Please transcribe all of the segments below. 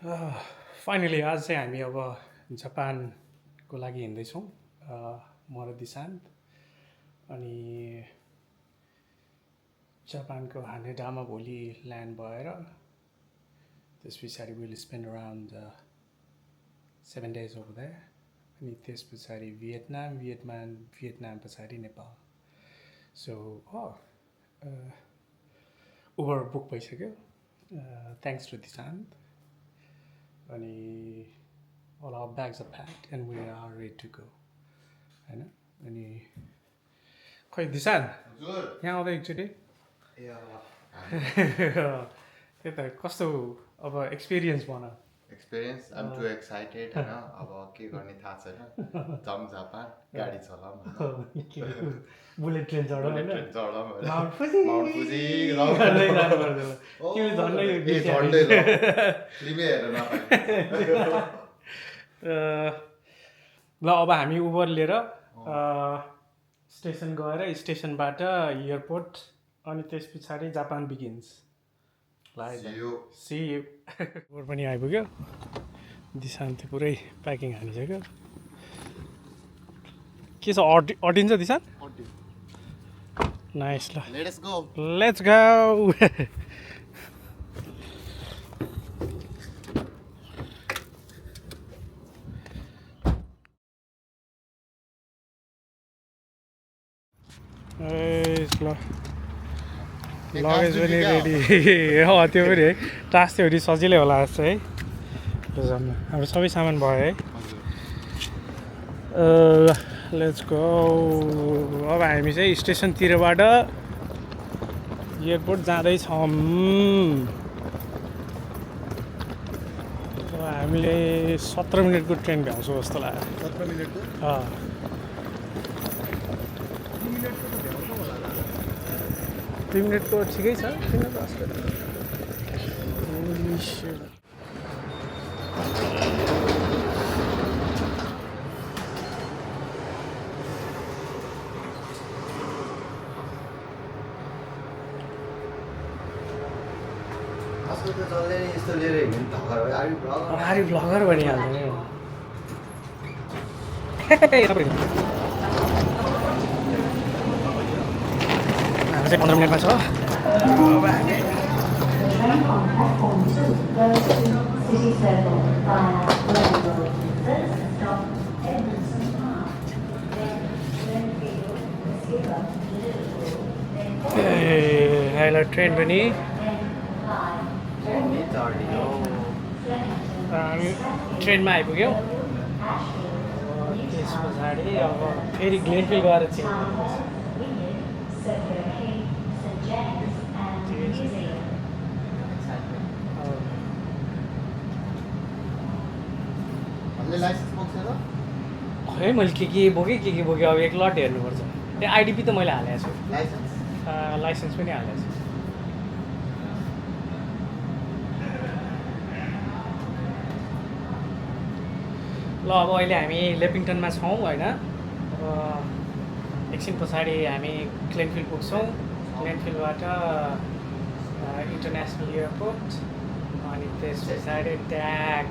Finally आज चाहिँ हामी अब जापानको लागि हिँड्दैछौँ। म र दिशान्त अनि जापानको हानेडामा भोलि ल्यान्ड भएर त्यस पछाडि will spend around 7 days over there अनि त्यस पछाडि भियतनाम पछाडि नेपाल। सो उबर बुक भइसक्यो, थ्याङ्क्स टु दिशान्त। अनि all our bags are packed and we are ready to go हैन। अनि खै दिशान यहाँ आउँदा एकचोटि त्यही त कस्तो अब एक्सपिरियन्स भन। एक्सपिरियन्स आइम टु एक्साइटेड होइन। अब के गर्ने थाहा छैन, जाउँ जापान, गाडी चलाऊँ, बुलेट ट्रेन चढौँ होइन, चढाउँ माउन्ट माउन्ट फुजी ल अब हामी उबर लिएर स्टेसन गएर स्टेसनबाट एयरपोर्ट अनि त्यस पछाडि Japan begins. See you. Uber पनि आइपुग्यो, दिशान्त पुरै प्याकिङ हानिसक्यो। के छ अटिन्छ दिशान्त? नाइस, ल लेट्स गो। ल लगेज पनि रेडी। त्यो पनि है टास्यो भने सजिलै होला जस्तो है। हाम्रो सबै सामान भयो है। Let's go. अब हामी चाहिँ स्टेसनतिरबाट एयरपोर्ट जाँदैछौँ। हामीले 17 मिनटको ट्रेन भ्याउँछौँ जस्तो लाग्यो। 17 मिनटको? 2 मिनटको ठिकै छ। अगाडि भ्लगर भनिहाल्छ नि। 15 मिनटमा छ। हामीलाई ट्रेन पनि हामी ट्रेनमा आइपुग्यौँ। त्यस पछाडि अब फेरि ग्लेनफिल गएर चाहिँ खै मैले के बोकेँ अब एक लट हेर्नुपर्छ। त्यो आइडिपी त मैले हालेको छु, लाइसेन्स पनि हालेको छु। ल अब अहिले हामी लेपिङटनमा छौँ होइन। अब एकछिन पछाडि हामी ग्लेनफिल पुग्छौँ। ग्लेनफिलबाट इन्टरनेसनल एयरपोर्ट अनि त्यस पछाडि ट्याग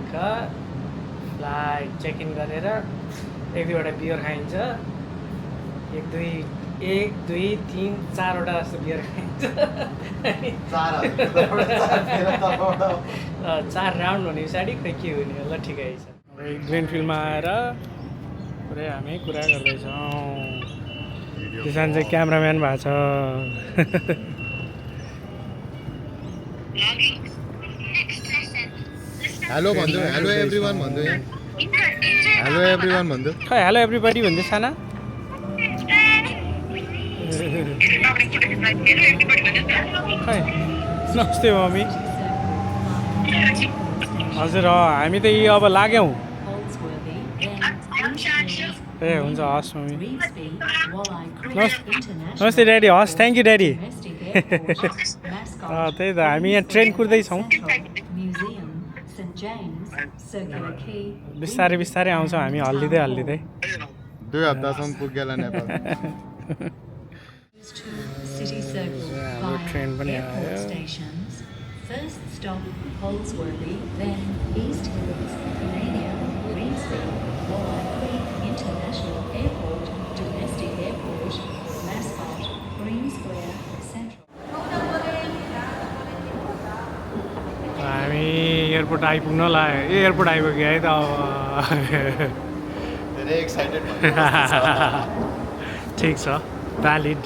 फ्लाइट चेक इन गरेर 1-2वटा बियर खाइन्छ। 1 2 3 4वटा जस्तो बियर खाइन्छ। 4 राउन्ड हुने पछाडि खोइ के हुने होला, ठिकै छ। ग्लेनफिल्डमा आएर पुरै हामी कुरा गर्दैछौँ। दिशान चाहिँ क्यामराम्यान भएको छ। हेलो भन्छु, हेलो एभ्रिवान भन्छु, हेलो एभ्रिवान भन्छु। खै हेलो एभ्रिबडी भन्दै साना। खै नमस्ते मम्मी। हजुर हामी त यी अब लाग्यौँ। ए हुन्छ, हस् मम्मी। नमस्ते ड्याडी। हस्, थ्याङ्क यू ड्याडी। त्यही त हामी यहाँ ट्रेन कुर्दैछौँ। बिस्तारै बिस्तारै आउँछौँ हामी, हल्लिँदै 2 हप्तासम्म पुगेला नेपाल। हाम्रो ट्रेन पनि आयो। First stop, Holsworthy, then East Hills, Canadian, Greensby, Walnut Creek International Airport, Domestic Airport, Mascot, Green Square, Central. हामी एयरपोर्ट आइपुग्न लाग्यो एयरपोर्ट आइपुग्यो है त अब धेरै एक्साइटेड ठिक छ भ्यालिड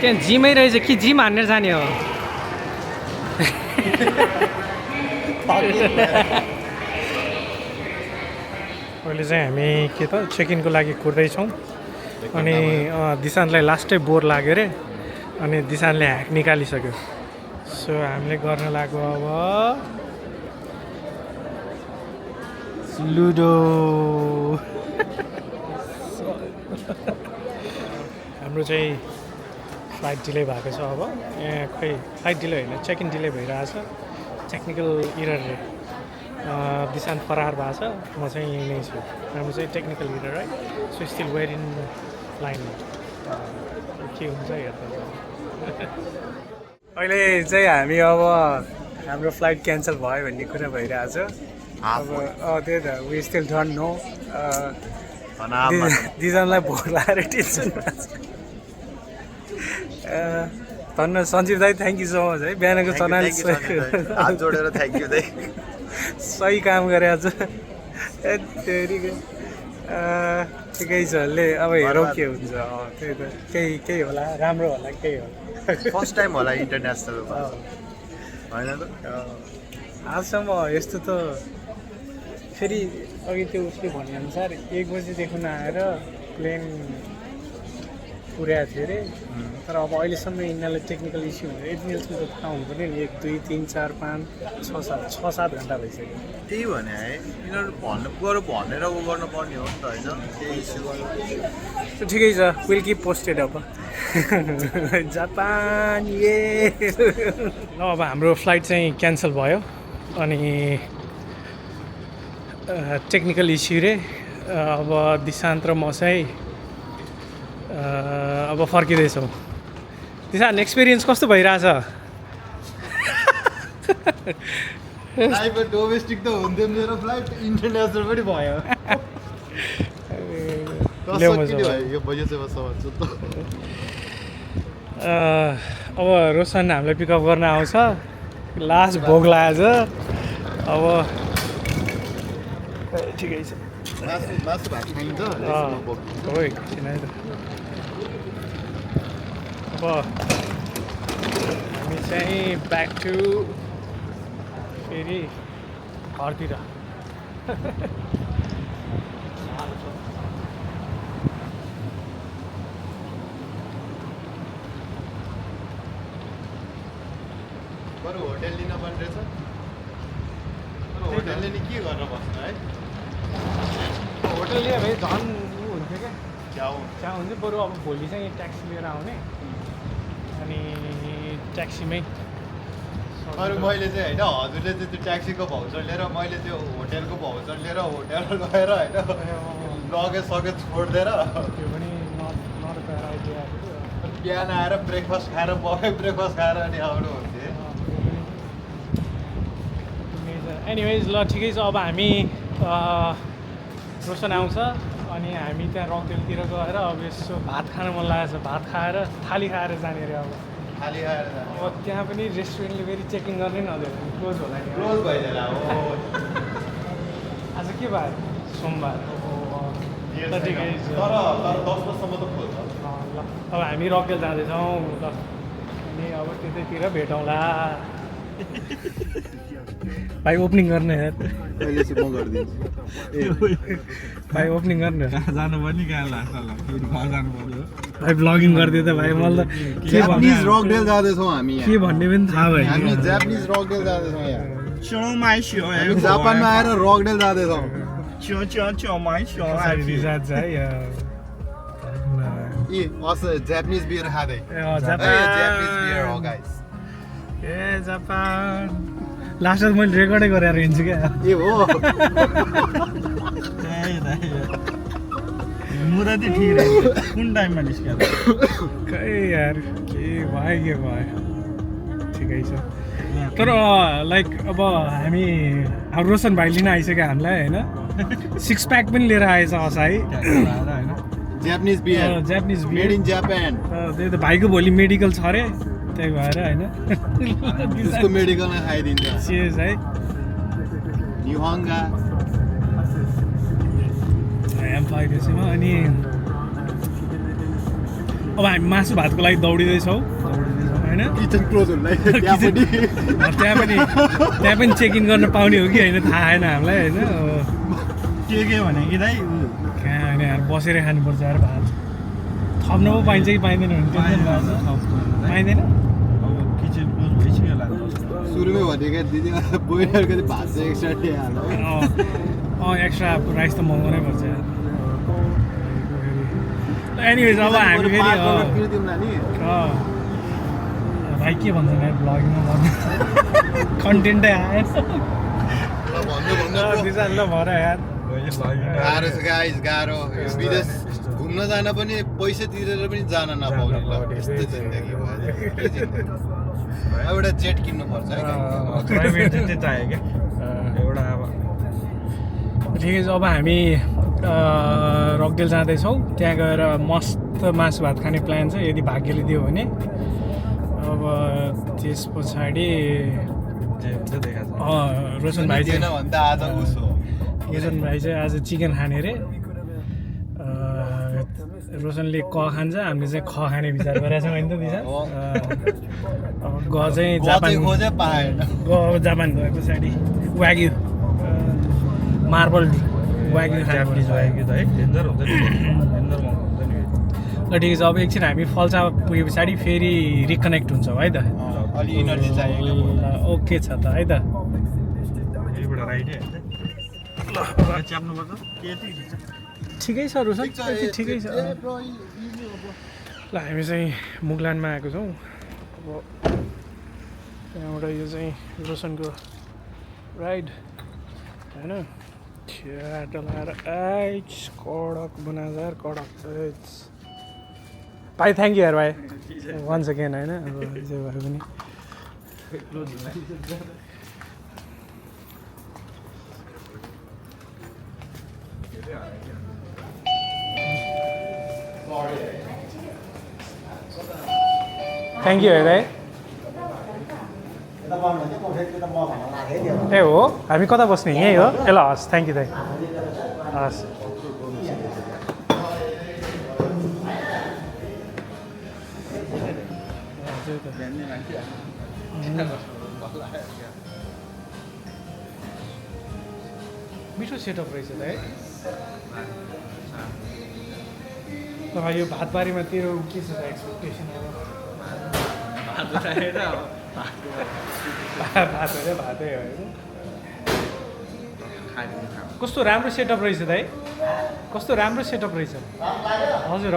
त्यहाँ जिमै रहेछ कि जिम हान्ने जाने हो अहिले चाहिँ हामी के त चेक इनको लागि कुर्दैछौँ अनि दिशान्तलाई लास्टै बोर लाग्यो अरे अनि दिशान्तले ह्याक निकालिसक्यो सो हामीले गर्न लाग्यो अब लुडो हाम्रो चाहिँ फ्लाइट डिले भएको छ अब खै फ्लाइट डिले होइन चेक इन डिले भइरहेछ टेक्निकल इररले दिशान्त फरार भएको छ म चाहिँ यहीँ नै छु हाम्रो चाहिँ टेक्निकल इरर है so still we're in line के हुन्छ हेर्दा अहिले चाहिँ हामी अब हाम्रो फ्लाइट क्यान्सल भयो भन्ने कुरा भइरहेछ अब त्यही त वी स्टिल डोन्ट नो दिजनलाई भोक लगाएर टेन्सन भएको छ धन्यवाद सञ्जीव दाई थ्याङ्क यू सो मच है बिहानको चनाले हात जोडेर थ्याङ्क यू दाइ सही काम गरे आज ठिकै छ ले अब हेरौँ के हुन्छ त्यही त केही होला राम्रो होला केही होला फर्स्ट टाइम होला इन्टरनेसनलमा होइन त आजसम्म यस्तो त फेरि अघि त्यो उसले भनेअनुसार 1 बजीदेखि आएर प्लेन पुर्याएको थियो अरे तर अब अहिलेसम्म यिनीहरूलाई टेक्निकल इस्यु हुन्छ एडमिरल्समा त थाहा हुनु पऱ्यो नि 1 2 3 4 5 6 7 घन्टा भइसक्यो त्यही भने है यिनीहरू गएर भनेर उ गर्नुपर्ने हो नि त होइन केही इस्यु ठिकै छ विल किप पोस्टेड अब जापान ए ल अब हाम्रो फ्लाइट चाहिँ क्यान्सल भयो अनि टेक्निकल इस्यु रे अब दिशान्त र म चाहिँ अब फर्किँदैछौँ दिशान्त एक्सपिरियन्स कस्तो भइरहेछ डोमेस्टिक त हुन्थ्यो मेरो फ्लाइट इन्टरनेसनल पनि भयो अब रोशन हामीलाई पिकअप गर्न आउँछ लास्ट भोग लागेछ अब ठिकै छ मासु भात खाइन्छ हो एकछिन है त अब हामी चाहिँ ब्याक टु फेरि घरतिर बरु होटेल लिन पर्ने रहेछ होटेलले नि के गरेर बस्नु है होटल लियो भने झन् हुन्थ्यो क्या क्या हुन्थ्यो बरु अब भोलि चाहिँ ट्याक्सी लिएर आउने अनि ट्याक्सीमै अरू मैले चाहिँ होइन हजुरले चाहिँ त्यो ट्याक्सीको भाउचर लिएर मैले त्यो होटेलको भाउचर लिएर होटेल गएर होइन लगेज सगेज छोडिदिएर त्यो पनि नट ब्याड आइडिया बिहान आएर ब्रेकफास्ट खाएर बफे ब्रेकफास्ट खाएर अनि आउनु हुन्थ्यो एनिवेज ल ठिकै छ अब हामी रोशन आउँछ अनि हामी त्यहाँ रकडेलतिर गएर अब यसो भात खान मन लागेको छ भात खाएर थाली खाएर जाने अरे अब खाली आएर अब त्यहाँ पनि रेस्टुरेन्टले फेरि चेकिङ गर्ने नि हजुर क्लोज होला नि क्लोज भइदिएला हो आज के भयो सोमबार ठिकै छ तर 10 बजीसम्म त खोल्छ ल अब हामी रकडेल जाँदैछौँ ल अनि अब त्यतैतिर भेटौँला भाइ ओपनिङ गर्ने यार अहिले चाहिँ म गरिदिन्छु भाइ ओपनिङ गर्ने कहाँ जानु पर्ने कहाँ लाग्छ होला फेरि कहाँ जानु पर्यो भाइ भ्लगिङ गरिदियो त भाइ मलाई त के जापानिज रकडेल जाँदैछौँ हामी के भन्ने पनि थाहा भयो हामी जापानिज रकडेल जाँदैछौँ यहाँ हामी जापानमा जापानमा आएर रकडेल जाँदैछौँ ए असो जापानिज बियर खाँदै जापानिज बियर हो गाइस ए जापान लास्टमा मैले रेकर्डै गरेर हिँड्छु क्या ए हो मुरादी ठिक रहेछ कुन टाइममा निस्क्यो खै यार के भयो ठिकै छ तर लाइक अब हामी हाम्रो रोशन भाइ लिन आइसक्यो हामीलाई होइन 6 प्याक पनि लिएर आएछ असै होइन Japanese beer Japanese made beer in Japan त्यही त भाइको भोलि मेडिकल छ अरे त्यही भएर होइन त्यसको मेडिकलमा खाइदिन्छ चियर्स है निहोङ्गा एम पाइदिएछौँ अनि अब हामी मासु भातको लागि दौडिँदैछौँ होइन किचन क्लोज हुँदै त्यहाँ पनि चेक इन गर्न पाउने हो कि होइन थाहा आएन हामीलाई होइन के भने कि दाइ कहाँ होइन यार बसेरै खानुपर्छ यार भात थप्न पो पाइन्छ कि पाइँदैन भने टेन्सन भएको छ पाइँदैन अब किचन क्लोज भइसक्यो होला सुरुमै भनेको दिदी बोइलरको चाहिँ भात चाहिँ एक्स्ट्रा ल्याइहाल्नु एक्स्ट्रा राइस त महँगो नै पर्छ यार एनिवेज अब हामी फेरि भाइ के भन्छ यार ब्लगिङमा भन्नु कन्टेन्टै आएन ल भर यार गाह्रो छ गाइस गाह्रो विदेश घुम्न जान पनि पैसा तिरेर पनि जान नपाउने ल यस्तो जिन्दगी भयो एउटा जेट किन्नु पर्छ है प्राइभेट चाहिँ चाहियो क्या एउटा अब ठिकै छ अब हामी रकडेल जाँदैछौँ त्यहाँ गएर मस्त मासु भात खाने प्लान छ यदि भाग्यले दियो भने अब त्यस पछाडि रोशन भाइ चाहिँ भन्दा आज उसो रोशन भाइ चाहिँ आज चिकन खाने अरे रोशनले क खान्छ हामीले चाहिँ ख खाने विचार गरेका छौँ होइन त दिशा ग चाहिँ जापान खोजे पाएन जापान गए पछाडि वाग्यु मार्बल वाग्यु जापानिज वाग्यु त है डेन्जर हुन्छ नि डेन्जर हुन्छ नि ल ठिक छ अब एकछिन हामी फल्सा पुगे पछाडि फेरि रिकनेक्ट हुन्छौँ है त अलि इनर्जी चाहिएको ओके छ त है त यहीबाट राइटै ल च्याप्नुपर्छ के ठिकै छ रोशन ठिकै छ ल हामी चाहिँ मुगलानमा आएको छौँ अब त्यहाँबाट यो चाहिँ रोशनको राइड होइन ठ्याटो लगाएर कडक बनाएर कडक भाइ थ्याङ्क यू यार भाइ वान्स अगेन होइन अब जे भए पनि थ्याङ्क यू है दाइ ए हो हामी कता बस्ने यहीँ हो ए ल हस् थ्याङ्क यू दाइ हस् मिठो सेटअप रहेछ त है यो भातबारीमा तेरो के छ एक्सपेक्टेसन भातै हो होइन कस्तो राम्रो सेटअप रहेछ दाइ कस्तो राम्रो सेटअप रहेछ हजुर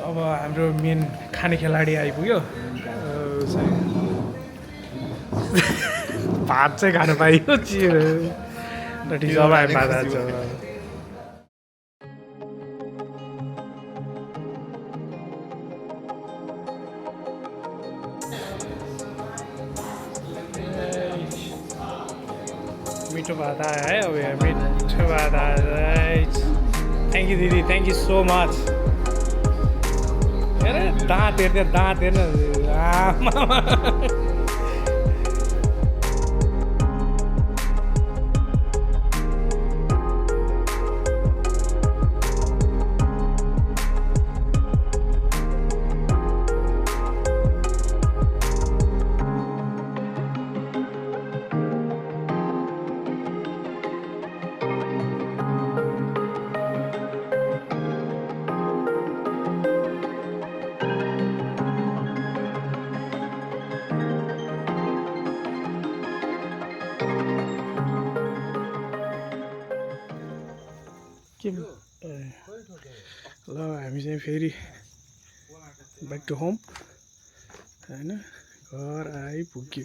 अब हाम्रो मेन खाने खेलाडी आइपुग्यो भात चाहिँ खानु पाइयो चिर ल ठिक छ अब हामी भात हाल्छौँ मिठो भात आयो है अब यहाँ मिठो भात आयो थ्याङ्क यू दिदी थ्याङ्क यू सो मच हेर दाँत हेर्ने आमा के ल हामी चाहिँ फेरि ब्याक टु होम होइन घर आइपुग्यो